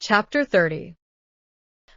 Chapter 30.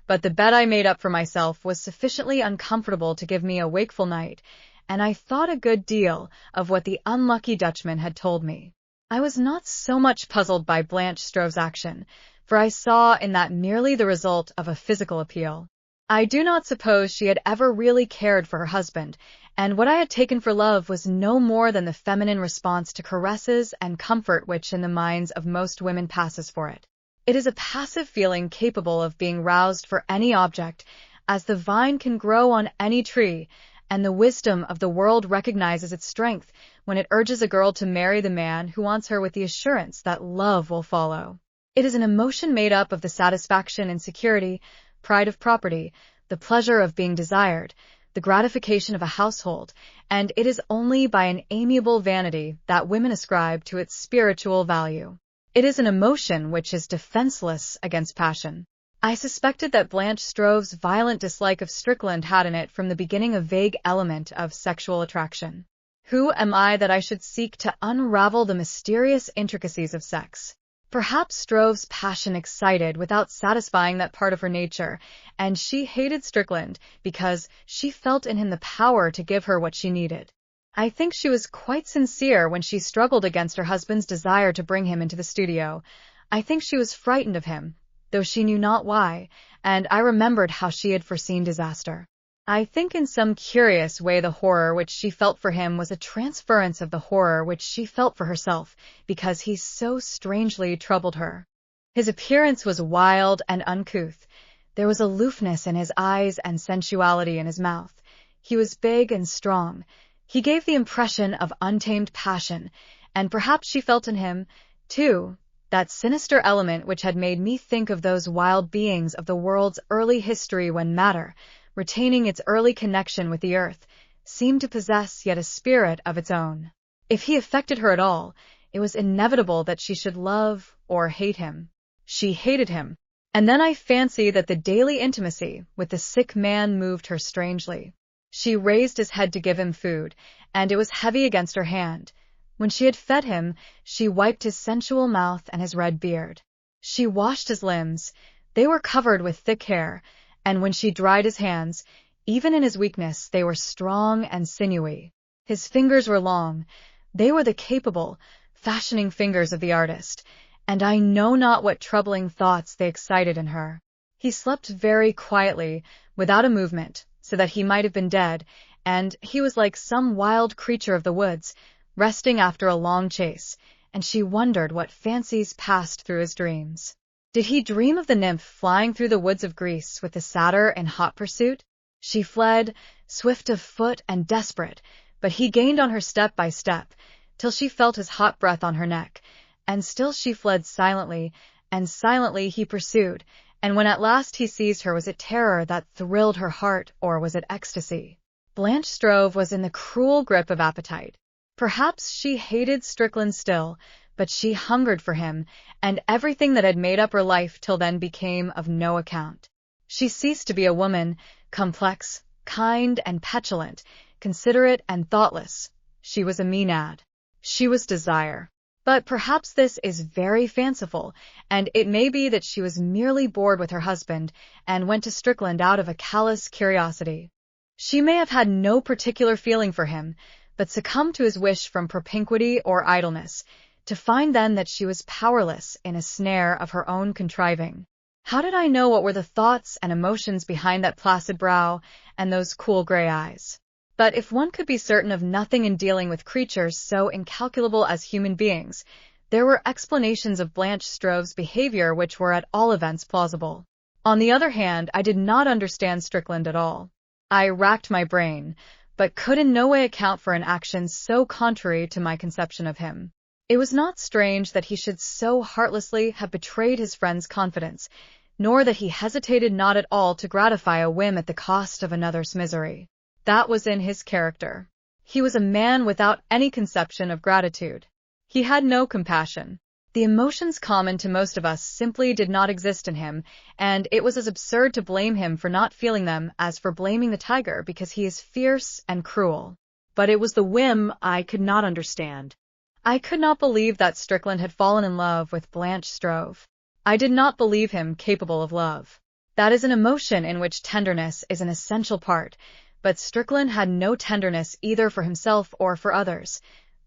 But the bed I made up for myself was sufficiently uncomfortable to give me a wakeful night, and I thought a good deal of what the unlucky Dutchman had told me. I was not so much puzzled by Blanche Stroeve's action, for I saw in that merely the result of a physical appeal. I do not suppose she had ever really cared for her husband, and what I had taken for love was no more than the feminine response to caresses and comfort which in the minds of most women passes for it. It is a passive feeling capable of being roused for any object, as the vine can grow on any tree, and the wisdom of the world recognizes its strength when it urges a girl to marry the man who wants her with the assurance that love will follow. It is an emotion made up of the satisfaction in security, pride of property, the pleasure of being desired, the gratification of a household, and it is only by an amiable vanity that women ascribe to its spiritual value. It is an emotion which is defenseless against passion. I suspected that Blanche Stroeve's violent dislike of Strickland had in it from the beginning a vague element of sexual attraction. Who am I that I should seek to unravel the mysterious intricacies of sex? Perhaps Stroeve's passion excited without satisfying that part of her nature, and she hated Strickland because she felt in him the power to give her what she needed. I think she was quite sincere when she struggled against her husband's desire to bring him into the studio. I think she was frightened of him, though she knew not why, and I remembered how she had foreseen disaster. I think in some curious way the horror which she felt for him was a transference of the horror which she felt for herself, because he so strangely troubled her. His appearance was wild and uncouth. There was aloofness in his eyes and sensuality in his mouth. He was big and strong. He gave the impression of untamed passion, and perhaps she felt in him, too, that sinister element which had made me think of those wild beings of the world's early history when matter, retaining its early connection with the earth, seemed to possess yet a spirit of its own. If he affected her at all, it was inevitable that she should love or hate him. She hated him, and then I fancy that the daily intimacy with the sick man moved her strangely. She raised his head to give him food, and it was heavy against her hand. When she had fed him, she wiped his sensual mouth and his red beard. She washed his limbs. They were covered with thick hair, and when she dried his hands, even in his weakness, they were strong and sinewy. His fingers were long. They were the capable, fashioning fingers of the artist, and I know not what troubling thoughts they excited in her. He slept very quietly, without a movement, so that he might have been dead, and he was like some wild creature of the woods, resting after a long chase, and she wondered what fancies passed through his dreams. Did he dream of the nymph flying through the woods of Greece with the satyr in hot pursuit? She fled, swift of foot and desperate, but he gained on her step by step, till she felt his hot breath on her neck, and still she fled silently, and silently he pursued, and when at last he seized her, was it terror that thrilled her heart, or was it ecstasy? Blanche Stroeve was in the cruel grip of appetite. Perhaps she hated Strickland still, but she hungered for him, and everything that had made up her life till then became of no account. She ceased to be a woman, complex, kind and petulant, considerate and thoughtless. She was a Maenad. She was desire. But perhaps this is very fanciful, and it may be that she was merely bored with her husband and went to Strickland out of a callous curiosity. She may have had no particular feeling for him, but succumbed to his wish from propinquity or idleness, to find then that she was powerless in a snare of her own contriving. How did I know what were the thoughts and emotions behind that placid brow and those cool gray eyes? But if one could be certain of nothing in dealing with creatures so incalculable as human beings, there were explanations of Blanche Stroeve's behavior which were at all events plausible. On the other hand, I did not understand Strickland at all. I racked my brain, but could in no way account for an action so contrary to my conception of him. It was not strange that he should so heartlessly have betrayed his friend's confidence, nor that he hesitated not at all to gratify a whim at the cost of another's misery. That was in his character. He was a man without any conception of gratitude. He had no compassion. The emotions common to most of us simply did not exist in him, and it was as absurd to blame him for not feeling them as for blaming the tiger because he is fierce and cruel. But it was the whim I could not understand. I could not believe that Strickland had fallen in love with Blanche Stroeve. I did not believe him capable of love. That is an emotion in which tenderness is an essential part, but Strickland had no tenderness either for himself or for others.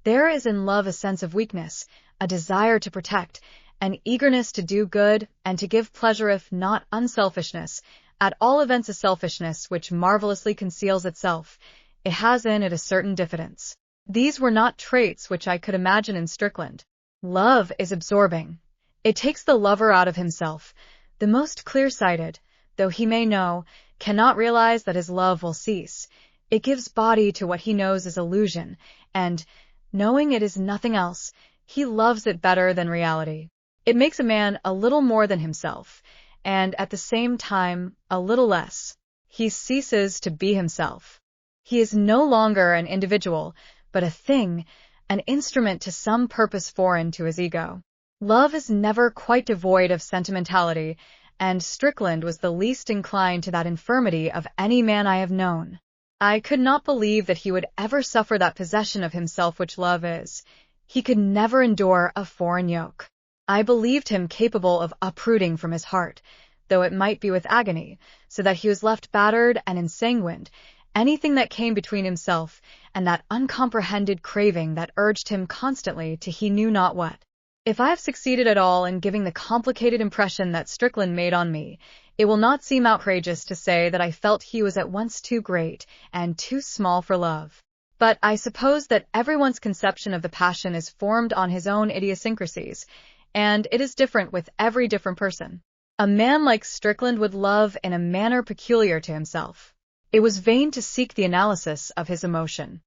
There is in love a sense of weakness, a desire to protect, an eagerness to do good and to give pleasure, if not unselfishness, at all events a selfishness which marvelously conceals itself. It has in it a certain diffidence. These were not traits which I could imagine in Strickland. Love is absorbing. It takes the lover out of himself. The most clear-sighted, though he may know, cannot realize that his love will cease. It gives body to what he knows is illusion, and, knowing it is nothing else, he loves it better than reality. It makes a man a little more than himself, and at the same time a little less. He ceases to be himself. He is no longer an individual, but a thing, an instrument to some purpose foreign to his ego. Love is never quite devoid of sentimentality, and Strickland was the least inclined to that infirmity of any man I have known. I could not believe that he would ever suffer that possession of himself which love is. He could never endure a foreign yoke. I believed him capable of uprooting from his heart, though it might be with agony, so that he was left battered and ensanguined, anything that came between himself and that uncomprehended craving that urged him constantly to he knew not what. If I have succeeded at all in giving the complicated impression that Strickland made on me, it will not seem outrageous to say that I felt he was at once too great and too small for love. But I suppose that everyone's conception of the passion is formed on his own idiosyncrasies, and it is different with every different person. A man like Strickland would love in a manner peculiar to himself. It was vain to seek the analysis of his emotion.